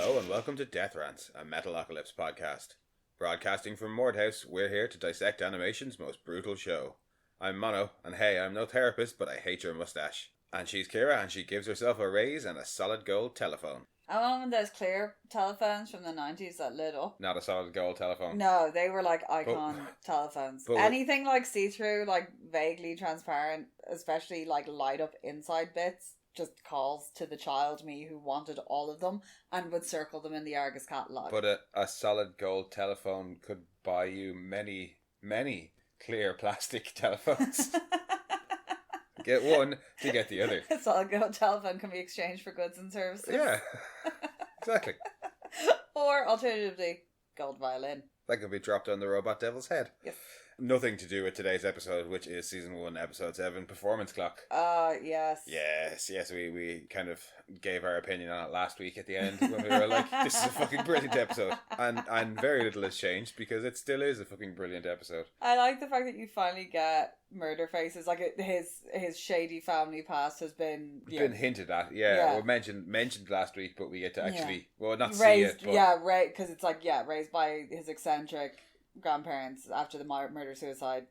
Hello and welcome to Death Rant, a Metalocalypse podcast. Broadcasting from Mordhouse, we're here to dissect animation's most brutal show. I'm Mono, and hey, I'm no therapist, but I hate your mustache. And she's Kira, and she gives herself a raise and a solid gold telephone. I remember those clear telephones from the 90s that lit up. Not a solid gold telephone. No, they were like icon telephones. Anything like see-through, like vaguely transparent, especially like light up inside bits, just calls to the child me who wanted all of them and would circle them in the Argus catalogue. But a solid gold telephone could buy you many, many clear plastic telephones. Get one to get the other. A solid gold telephone can be exchanged for goods and services. Yeah, exactly. Or alternatively, gold violin. That could be dropped on the robot devil's head. Yes. Nothing to do with today's episode, which is Season 1, Episode 7, Performanceklok. Yes. Yes, we kind of gave our opinion on it last week at the end when we were like, this is a fucking brilliant episode. And very little has changed because it still is a fucking brilliant episode. I like the fact that you finally get Murderface. It's like his shady family past has been... Been hinted at, yeah. Or mentioned last week, but we get to actually, well, not raised, see it. But... because it's like, raised by his eccentric grandparents after the murder-suicide.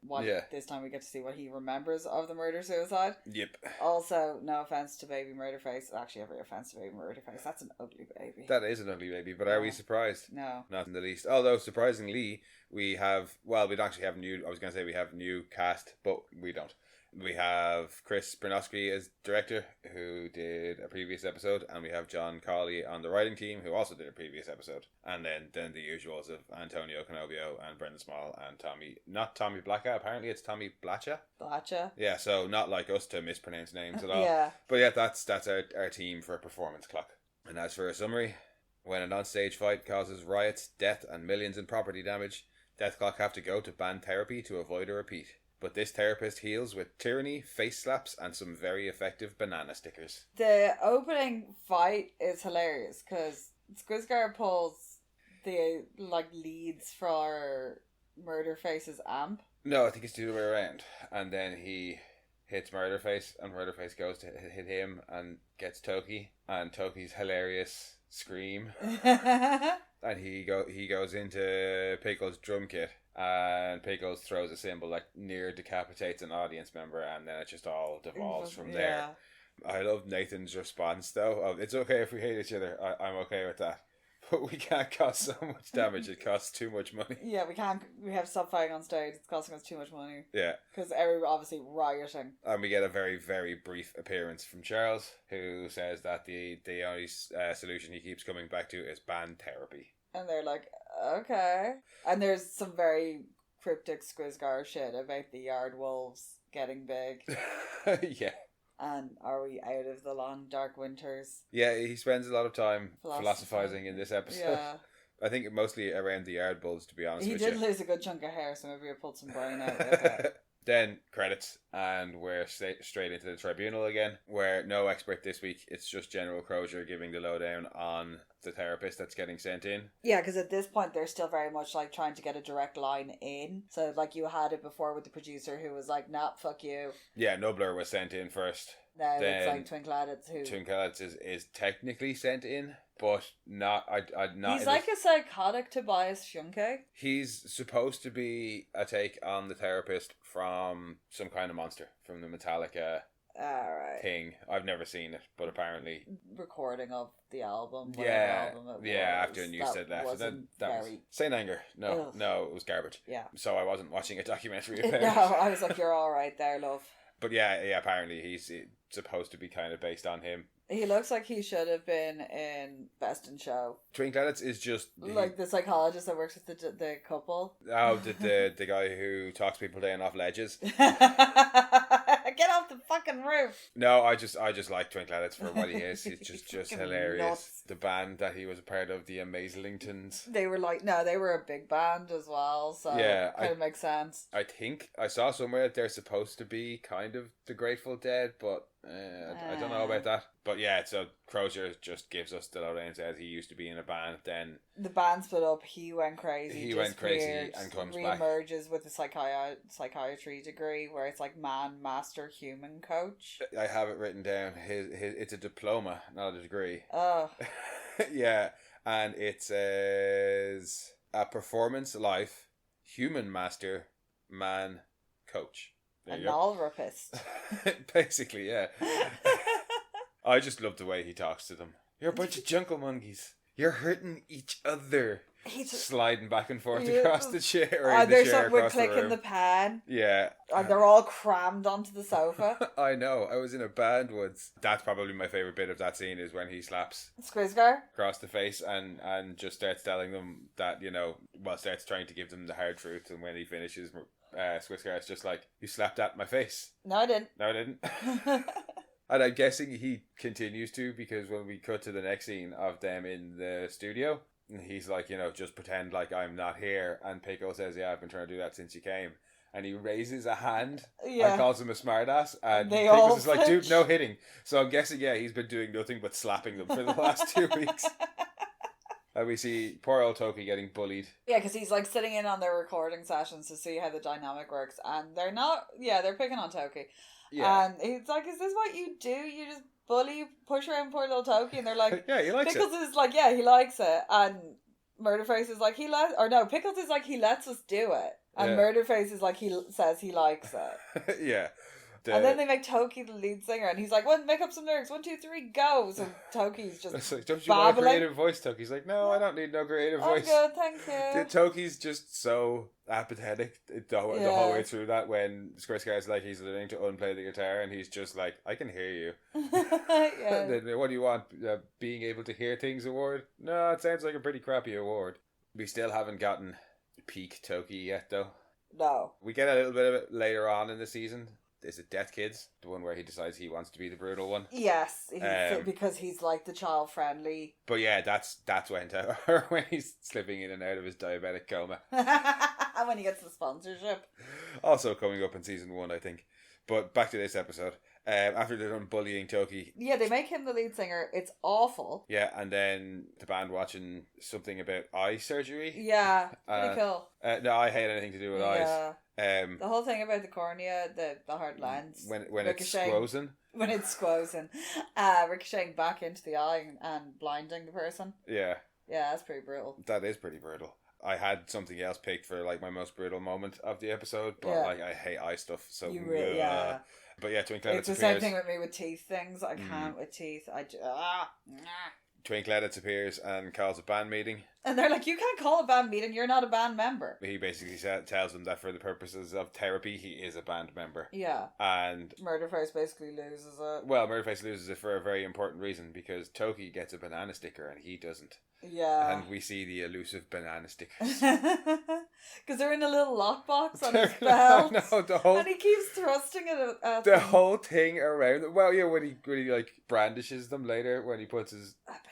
This time we get to see what he remembers of the murder-suicide. Yep. Also, no offence to baby Murderface. Actually, every offence to baby Murderface. That's an ugly baby. That is an ugly baby, but are we surprised? No. Not in the least. Although, surprisingly, we have we have new cast, but we don't. We have Chris Bernowski as director, who did a previous episode, and we have John Cawley on the writing team, who also did a previous episode. And then the usuals of Antonio Canobio and Brendan Small and not Tommy Blacka, apparently it's Tommy Blacha. Blacha? Yeah, so not like us to mispronounce names at all. Yeah. But yeah, that's our team for Performanceklok. And as for a summary, when an onstage fight causes riots, death, and millions in property damage, Deathklok have to go to band therapy to avoid a repeat. But this therapist heals with tyranny, face slaps, and some very effective banana stickers. The opening fight is hilarious because Squizgar pulls the leads for Murderface's amp. No, I think it's the other way around. And then he hits Murderface, and Murderface goes to hit him and gets Toki, and Toki's hilarious scream. And he goes into Pickle's drum kit. And Pickles throws a cymbal near decapitates an audience member, and then it just all devolves from there. I love Nathan's response though. It's okay if we hate each other. I'm okay with that, but we can't cause so much damage. It costs too much money. Yeah, we can't. We have to stop fighting on stage. It's costing us too much money. Yeah, because everyone obviously rioting. And we get a very, very brief appearance from Charles, who says that the only solution he keeps coming back to is band therapy. And they're like, okay. And there's some very cryptic Squizgar shit about the yard wolves getting big. Yeah. And are we out of the long dark winters? Yeah, he spends a lot of time philosophizing in this episode. Yeah. I think mostly around the yard bulls, to be honest with you. He did lose a good chunk of hair, so maybe I pulled some brain out with it. Then credits, and we're straight into the tribunal again, where no expert this week. It's just General Crozier giving the lowdown on the therapist that's getting sent in. Yeah, because at this point they're still very much trying to get a direct line in. So you had it before with the producer who was like, nah, fuck you. Yeah, Nubler was sent in first. Now then it's Twinkleheads who... Twinkleheads is technically sent in, but not... He's like a psychotic Tobias Funke. He's supposed to be a take on the therapist from some kind of monster, from the Metallica thing. I've never seen it, but apparently... Recording of the album. After New said that. That was Saint Anger. No, it was garbage. Yeah. So I wasn't watching a documentary about it. No, I was like, you're alright there, love. But yeah, apparently he's supposed to be kind of based on him. He looks like he should have been in Best in Show. Twinkleheads is just... the psychologist that works with the couple. Oh, the guy who talks people down off ledges. Get off the fucking roof. No, I just like Twinkleheads for what he is. He's just hilarious. Nuts. The band that he was a part of, the Amazlingtons. They were they were a big band as well, so it kind of makes sense. I think I saw somewhere that they're supposed to be kind of the Grateful Dead, but I don't know about that. But yeah, so Crozier just gives us the lowdown, says he used to be in a band, then the band split up, he went crazy and comes back. Reemerges with a psychiatry degree where it's man, master, human coach. I have it written down. His it's a diploma, not a degree. Oh. Yeah, And it says a performance life, human master, man, coach. There you go. Rapist. Basically, yeah. I just love the way he talks to them. You're a bunch of jungle monkeys. You're hurting each other. He's sliding back and forth across the chair. Or there's something with clicking the pen. Yeah. And they're all crammed onto the sofa. I know. I was in a band once. That's probably my favourite bit of that scene is when he slaps Squizgar across the face and just starts telling them that, starts trying to give them the hard truth. And when he finishes, Squizgar is just like, you slapped at my face. No, I didn't. No, I didn't. And I'm guessing he continues to, because when we cut to the next scene of them in the studio, he's like, just pretend like I'm not here. And Pickle says, yeah, I've been trying to do that since you came. And he raises a hand and calls him a smartass. And Pickles is like, dude, no hitting. So I'm guessing, he's been doing nothing but slapping them for the last 2 weeks. And we see poor old Toki getting bullied. Yeah, because he's like sitting in on their recording sessions to see how the dynamic works. And they're not, they're picking on Toki. Yeah. And he's like, is this what you do? You just bully, push around poor little Toki? And they're like, yeah, he likes Pickles is like, yeah, he likes it. And Murderface is like, Pickles is like, he lets us do it. And Murderface is like, he says he likes it. Yeah. And then they make Toki the lead singer, and he's like, make up some lyrics, 1, 2, 3, go. So Toki's just like, don't you want a creative voice, Toki's like, no, I don't need no creative voice. I'm good, thank you. Toki's just so apathetic the whole way through that, when Squirt's like, he's learning to unplay the guitar, and he's just like, I can hear you. And then, what do you want? Being able to hear things award? No, it sounds like a pretty crappy award. We still haven't gotten peak Toki yet, though. No. We get a little bit of it later on in the season. Is it Death Kids? The one where he decides he wants to be the brutal one? Yes, because he's like the child-friendly. But yeah, that's when he's slipping in and out of his diabetic coma. And when he gets the sponsorship. Also coming up in season 1, I think. But back to this episode. After they're done bullying Toki. Yeah, they make him the lead singer. It's awful. Yeah, and then the band watching something about eye surgery. Yeah, pretty cool. No, I hate anything to do with eyes. The whole thing about the cornea, the hard lens. When it's squozing. When it's squozing. Ricocheting back into the eye and blinding the person. Yeah. Yeah, that's pretty brutal. That is pretty brutal. I had something else picked for like my most brutal moment of the episode, but like I hate eye stuff. So But yeah, Twinkle It's the same thing with me with teeth things. I can't with teeth. Twinkle appears and calls a band meeting. And they're like, you can't call a band meeting, you're not a band member. He basically tells them that for the purposes of therapy, he is a band member. Yeah. And Murderface basically loses it. Well, Murderface loses it for a very important reason, because Toki gets a banana sticker and he doesn't. Yeah. And we see the elusive banana stickers. Because they're in a little lockbox on his belt. And he keeps thrusting it at the whole thing around. Well, yeah, when he like brandishes them later, when he puts his... A banana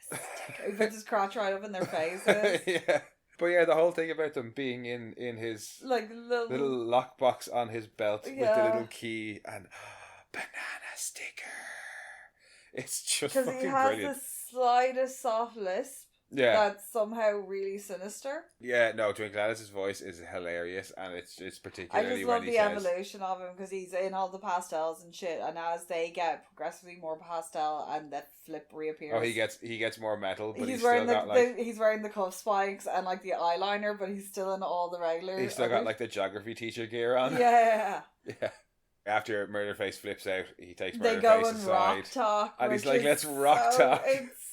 sticker. He puts his crotch right up in their faces. Yeah. But yeah, the whole thing about them being in his like little lockbox on his belt with the little key and banana sticker. It's just fucking brilliant. Because he has the slightest soft lisp. Yeah. That's somehow really sinister. Yeah, no, Twinkle Alice's voice is hilarious, and it's particularly I just love the evolution of him, because he's in all the pastels and shit, and as they get progressively more pastel and that flip reappears. Oh, he gets more metal, but he's wearing still got he's wearing the cuff spikes and like the eyeliner, but he's still in all the regular. He's still got like the geography teacher gear on. Yeah. Yeah. After Murderface flips out, he takes They Murderface go and aside. rock talk. And he's like, let's rock talk.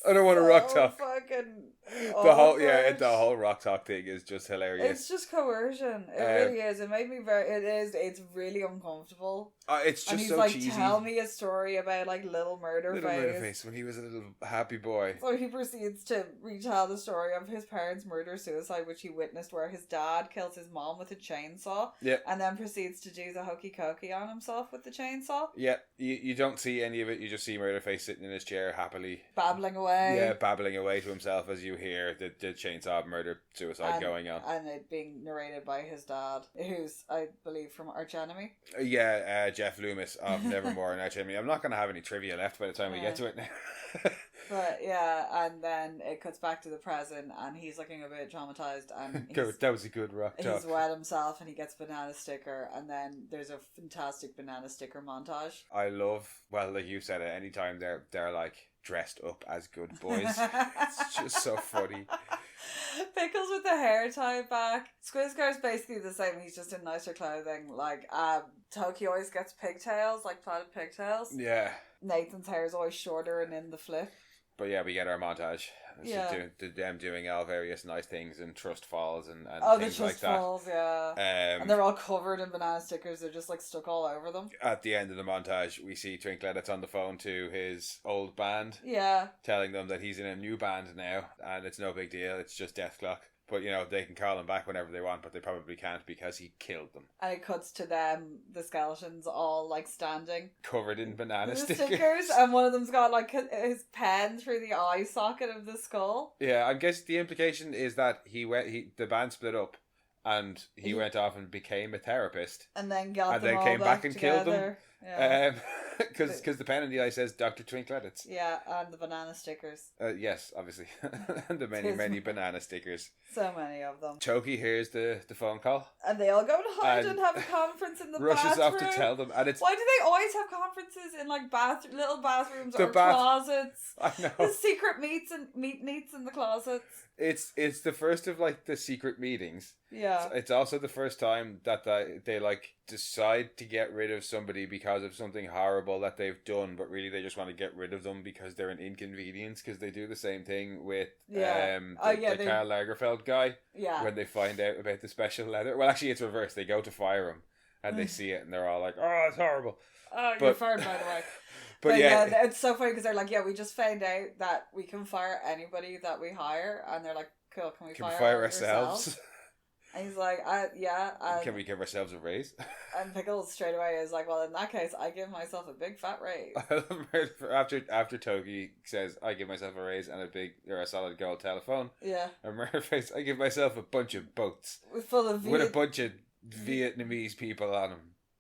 I don't want to rock talk. Fucking the whole rock talk thing is just hilarious. It's just coercion. It really is. It made me it's really uncomfortable. It's just and he's so like, cheesy. Tell me a story about like little Murderface when he was a little happy boy. So he proceeds to retell the story of his parents' murder-suicide, which he witnessed, where his dad kills his mom with a chainsaw. Yeah. And then proceeds to do the hokey cokey on himself with the chainsaw. Yeah. You don't see any of it. You just see Murderface sitting in his chair happily babbling away. Yeah, babbling away to himself as you hear the chainsaw murder-suicide going on. And it being narrated by his dad, who's, I believe, from Arch Enemy. Yeah, Jeff Loomis of Nevermore and Arch Enemy. I'm not going to have any trivia left by the time we get to it now. But yeah, and then it cuts back to the present, and he's looking a bit traumatized, and that was a good rock talk. He's wet himself, and he gets a banana sticker, and then there's a fantastic banana sticker montage. I love, well, like you said it, anytime they're like dressed up as good boys. It's just so funny. Pickles with the hair tied back. Squizgar's basically the same. He's just in nicer clothing. Like, Toki always gets pigtails, like plaited pigtails. Yeah. Nathan's hair is always shorter and in the flip. But yeah, we get our montage. Yeah. Them doing all various nice things and trust falls and things the like trust that. falls, yeah. And they're all covered in banana stickers. They're just like stuck all over them. At the end of the montage, we see Twinklet that's on the phone to his old band. Yeah. Telling them that he's in a new band now and it's no big deal. It's just Death Clock. But, you know, they can call him back whenever they want, but they probably can't because he killed them. And it cuts to them, the skeletons, all, like, standing. Covered in banana stickers. And one of them's got, like, his pen through the eye socket of the skull. Yeah, I guess the implication is that the band split up and he went off and became a therapist. And then came back and together. killed them. Yeah. Because the pen in the eye says Dr. Twinkletts. Yeah, and the banana stickers. Yes, obviously. And the many banana stickers. So many of them. Toki hears the phone call. And they all go to hide and have a conference in the rushes bathroom. Off to tell them. And it's why do they always have conferences in like little bathrooms or closets? I know. The secret meets in the closets. It's the first of like the secret meetings. Yeah. It's also the first time that they like decide to get rid of somebody because of something horrible that they've done, but really they just want to get rid of them because they're an inconvenience, because they do the same thing with the Karl Lagerfeld guy. Yeah. When they find out about the special leather. Well, actually it's reversed. They go to fire him and they see it and they're all like, oh, it's horrible. You're fired, by the way. But yeah, it's so funny because they're like, yeah, we just found out that we can fire anybody that we hire, and they're like, cool, can we fire ourselves? And he's like, yeah. Can we give ourselves a raise? And Pickles straight away is like, well, in that case, I give myself a big fat raise. after Toki says, I give myself a raise and a solid gold telephone. Yeah. And Murderface, I give myself a bunch of boats. Full of with a bunch of Vietnamese people on them.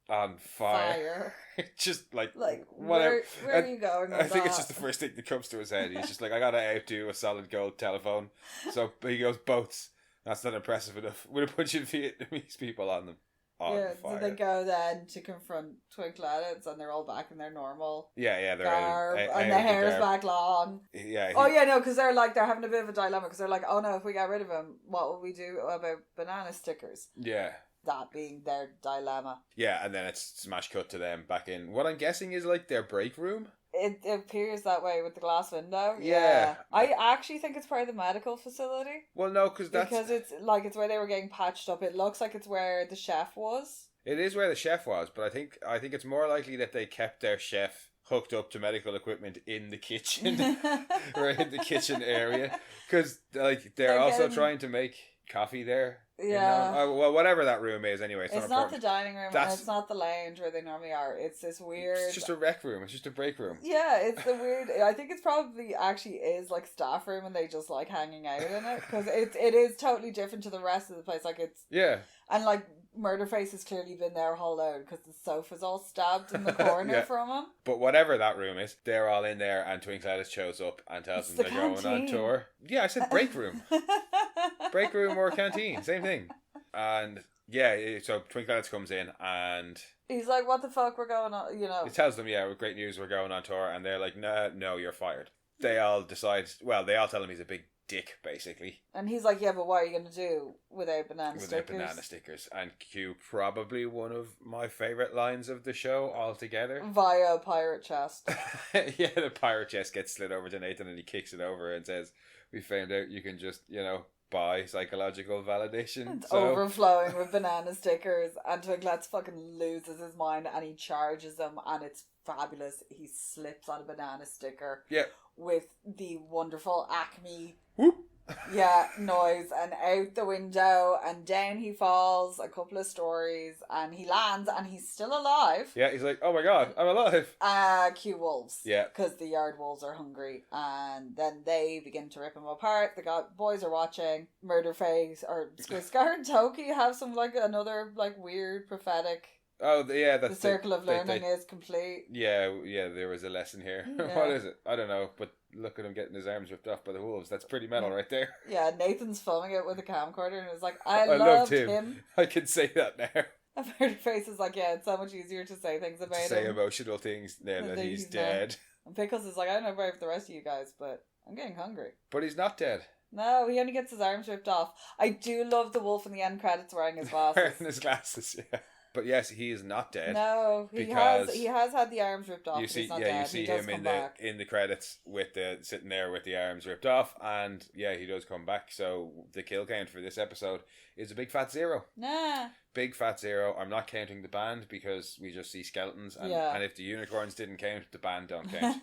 On fire. Just like whatever. Where are you going with I think it's just the first thing that comes to his head. He's just like, I gotta outdo a solid gold telephone. So he goes, boats. That's not impressive enough. With a bunch of Vietnamese people on them. Fire. So they go then to confront Twinkletts, and they're all back in their normal they're garb, and the hair's back long. Yeah. Because they're having a bit of a dilemma, because they're like, oh no, if we get rid of him, what will we do about banana stickers? Yeah. That being their dilemma. Yeah, and then it's smash cut to them back in what I'm guessing is like their break room. It appears that way with the glass window. Yeah. I actually think it's part of the medical facility. Well, no, because it's where they were getting patched up. It looks like it's where the chef was. It is where the chef was, but I think it's more likely that they kept their chef hooked up to medical equipment in the kitchen or in the kitchen area, because like they're also trying to make coffee there. Yeah. You know? Well, whatever that room is, anyway. It's not the dining room, and it's not the lounge where they normally are. It's this weird. It's just a rec room. It's just a break room. Yeah, it's the weird. I think it's probably actually is like staff room, and they just like hanging out in it, because it is totally different to the rest of the place. Like it's and like Murderface has clearly been there a whole load because the sofa's all stabbed in the corner from him. But whatever that room is, they're all in there, and Twinkletts shows up and tells them they're going on tour. Yeah, I said break room. Break room or canteen, same thing. And so Twinkletts comes in and he's like, what the fuck, we're going on, you know. He tells them, with great news, we're going on tour, and they're like, no, you're fired. They all decide, they all tell him he's a big dick, basically. And he's like, yeah, but what are you going to do without banana stickers? Without banana stickers. And cue probably one of my favourite lines of the show altogether. Via pirate chest. Yeah, the pirate chest gets slid over to Nathan and he kicks it over and says, we found out you can just, buy psychological validation. It's overflowing with banana stickers, and Twinkletts fucking loses his mind and he charges them, and it's fabulous. He slips on a banana sticker with the wonderful Acme whoop noise, and out the window, and down he falls a couple of stories, and he lands, and he's still alive. Yeah, he's like, oh my god, I'm alive. Cue wolves. Yeah. Because the yard wolves are hungry, and then they begin to rip him apart. The boys are watching. Murderface, or Squizgar and Toki have some, another, weird prophetic... Oh, yeah, that's the circle of learning is complete. Yeah, there was a lesson here. Yeah. What is it? I don't know, but look at him getting his arms ripped off by the wolves. That's pretty metal right there. Yeah, Nathan's filming it with a camcorder and is like, I loved him. I can say that now. And Murderface is like, yeah, it's so much easier to say things about him. Say emotional things now that he's dead. And Pickles is like, I don't know about the rest of you guys, but I'm getting hungry. But he's not dead. No, he only gets his arms ripped off. I do love the wolf in the end credits wearing his glasses. Wearing his glasses, yeah. But yes, he is not dead. No, he has had the arms ripped off. You see, he's not yeah, dead. you see him in the credits with sitting there with the arms ripped off, and yeah, he does come back. So the kill count for this episode is a big fat 0. Nah. Big fat 0. I'm not counting the band because we just see skeletons, and if the unicorns didn't count, the band don't count.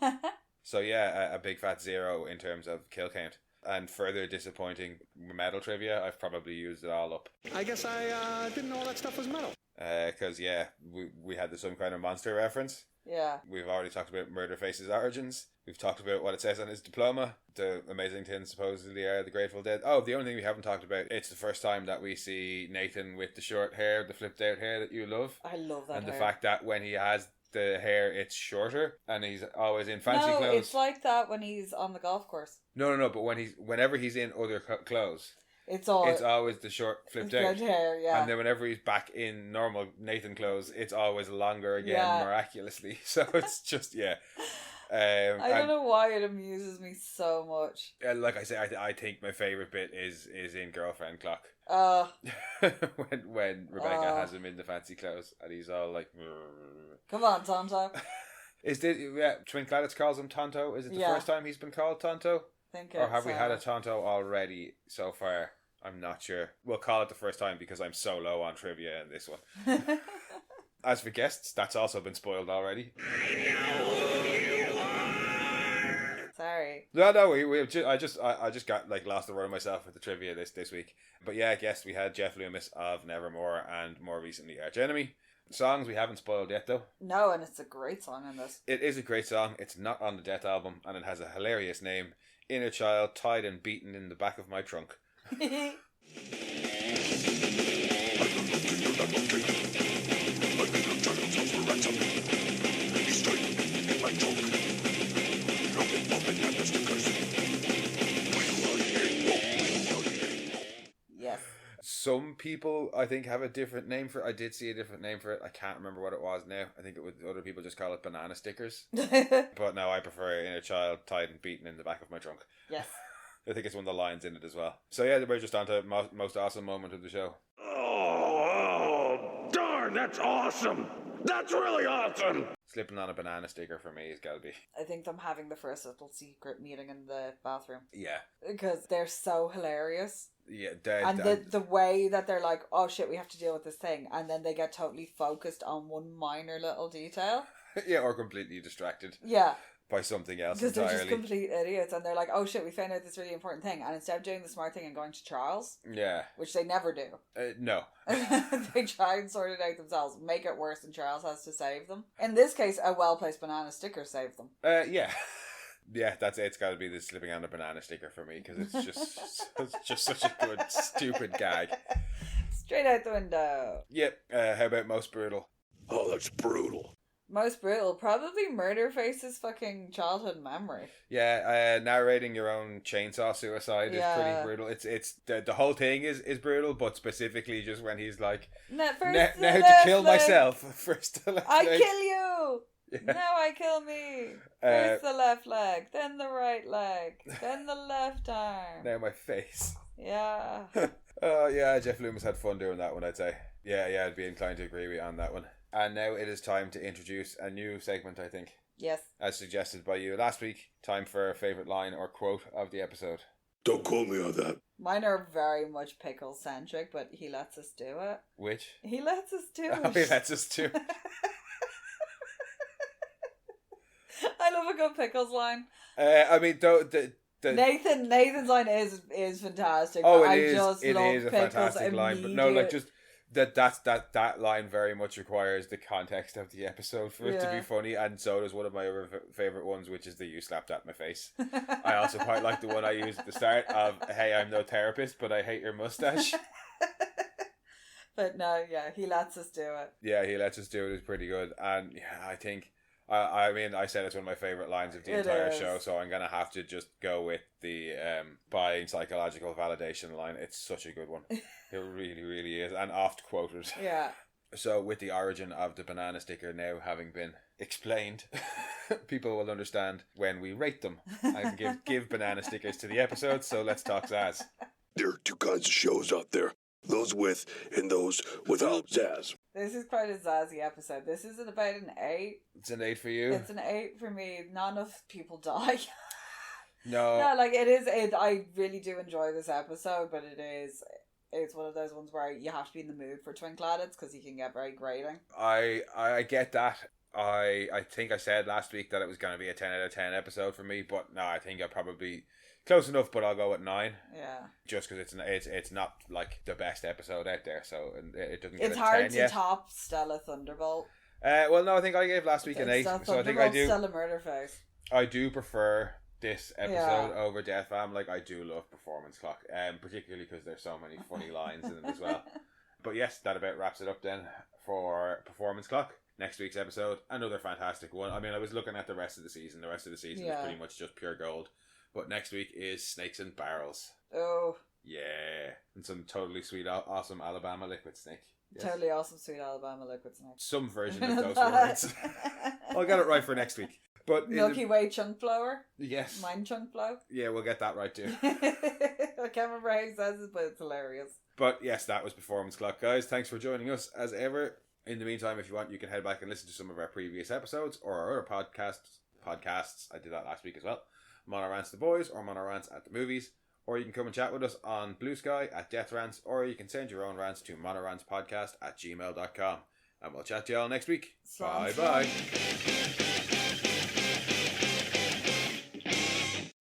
So yeah, a big fat 0 in terms of kill count. And further disappointing metal trivia, I've probably used it all up. I guess I didn't know that stuff was metal. Because we had some kind of monster reference. Yeah. We've already talked about Murderface's origins. We've talked about what it says on his diploma. The amazing things supposedly are the Grateful Dead. Oh, the only thing we haven't talked about, it's the first time that we see Nathan with the short hair, the flipped out hair that you love. I love that And hair. the fact that when he has the hair, it's shorter, and he's always in fancy clothes. No, it's like that when he's on the golf course. No, but whenever he's in other clothes, it's always the short flipped out hair, yeah. And then whenever he's back in normal Nathan clothes, it's always longer again, miraculously. So it's just, yeah. I don't know why it amuses me so much. Like I say, I think my favourite bit is in Girlfriend Clock. When Rebecca has him in the fancy clothes and he's all like, come on, Tonto. Is this, Twin Cladits calls him Tonto? Is it the first time he's been called Tonto? Or have we had a Tonto already so far? I'm not sure. We'll call it the first time because I'm so low on trivia in this one. As for guests, that's also been spoiled already. I know who you are. Sorry. No, I just got lost the word myself with the trivia this week. But yeah, guest, we had Jeff Loomis of Nevermore and more recently Arch Enemy. Songs we haven't spoiled yet though. No, and it's a great song in this. It is a great song. It's not on the Death album and it has a hilarious name. Inner Child Tied and Beaten in the Back of My Trunk. Yes. Some people, I think, have a different name for it. I did see a different name for it. I can't remember what it was now. I think other people just call it banana stickers. But no, I prefer Inner Child Tied and Beaten in the Back of My Trunk. Yes. I think it's one of the lines in it as well. So yeah, we're just on to most awesome moment of the show. Oh, darn, that's awesome. That's really awesome. Slipping on a banana sticker for me has got to be. I think them having the first little secret meeting in the bathroom. Yeah. Because they're so hilarious. Yeah, the way that they're like, oh shit, we have to deal with this thing, and then they get totally focused on one minor little detail. Yeah, or completely distracted. Yeah. By something else because entirely. They're just complete idiots, and they're like, oh shit, we found out this really important thing, and instead of doing the smart thing and going to Charles, which they never do, no. They try and sort it out themselves, make it worse, and Charles has to save them. In this case, a well-placed banana sticker saved them. Yeah. Yeah, that's it. It's got to be the slipping on a banana sticker for me, because it's just such a good, stupid gag. Straight out the window. Yep. How about most brutal? Oh, that's brutal. Most brutal, probably Murderface's fucking childhood memory. Yeah, narrating your own chainsaw suicide is pretty brutal. It's the whole thing is brutal, but specifically just when he's like, now to kill myself. First the left I leg. Kill you. Yeah. Now I kill me. First the left leg, then the right leg, then the left arm. Now my face. Yeah. Oh yeah, Jeff Loomis had fun doing that one, I'd say. Yeah, I'd be inclined to agree with you on that one. And now it is time to introduce a new segment, I think. Yes. As suggested by you last week. Time for a favourite line or quote of the episode. Don't quote me on that. Mine are very much pickle-centric, but he lets us do it. Which? He lets us do it. Oh, he lets us do it. I love a good pickles line. I mean, Nathan's line is fantastic. Oh, it is. Just it love is a fantastic line, but no, like just that line very much requires the context of the episode for it to be funny, and so does one of my other favorite ones, which is the "you slapped at my face." I also quite like the one I used at the start of "Hey, I'm no therapist, but I hate your mustache." But no, yeah, he lets us do it. Yeah, he lets us do it is pretty good, and yeah, I think. I mean, I said it's one of my favourite lines of the entire show, so I'm going to have to just go with the buying psychological validation line. It's such a good one. It really, really is, and oft quoted. Yeah. So, with the origin of the banana sticker now having been explained, people will understand when we rate them. I can give banana stickers to the episodes, so let's talk Zaz. There are two kinds of shows out there. Those with and those without Zaz. This is quite a Zazzy episode. This is about an 8. It's an 8 for you? It's an 8 for me. Not enough people die. No. No, like it is. I really do enjoy this episode, but it's one of those ones where you have to be in the mood for Twinkle Addict because he can get very grating. I get that. I think I said last week that it was going to be a 10 out of 10 episode for me, but no, I think I probably close enough, but I'll go at 9. Yeah. Just because it's not like the best episode out there, so it doesn't get it's a hard 10 to yet. top Stella Thunderbolt. Well, no, I think I gave last week an 8, so I think I do. Stella Murderface. I do prefer this episode over Death Fam. Like, I do love Performance Clock, particularly because there's so many funny lines in them as well. But yes, that about wraps it up then for Performance Clock. Next week's episode, another fantastic one. I mean, I was looking at the rest of the season. The rest of the season is pretty much just pure gold. But next week is Snakes and Barrels. Oh. Yeah. And some totally sweet, awesome Alabama liquid snake. Yes. Totally awesome sweet Alabama liquid snake. Some version of those words. I'll get it right for next week. But Milky Way chunk blower. Yes. Mine chunk blow. Yeah, we'll get that right too. I can't remember how he says it, but it's hilarious. But yes, that was Performance Clock, guys. Thanks for joining us as ever. In the meantime, if you want, you can head back and listen to some of our previous episodes or our other podcasts. I did that last week as well. Mono Rants the Boys or Mono Rants at the Movies. Or you can come and chat with us on Blue Sky at Death Rants, or you can send your own rants to monorantspodcast@gmail.com. And we'll chat to you all next week. Bye-bye.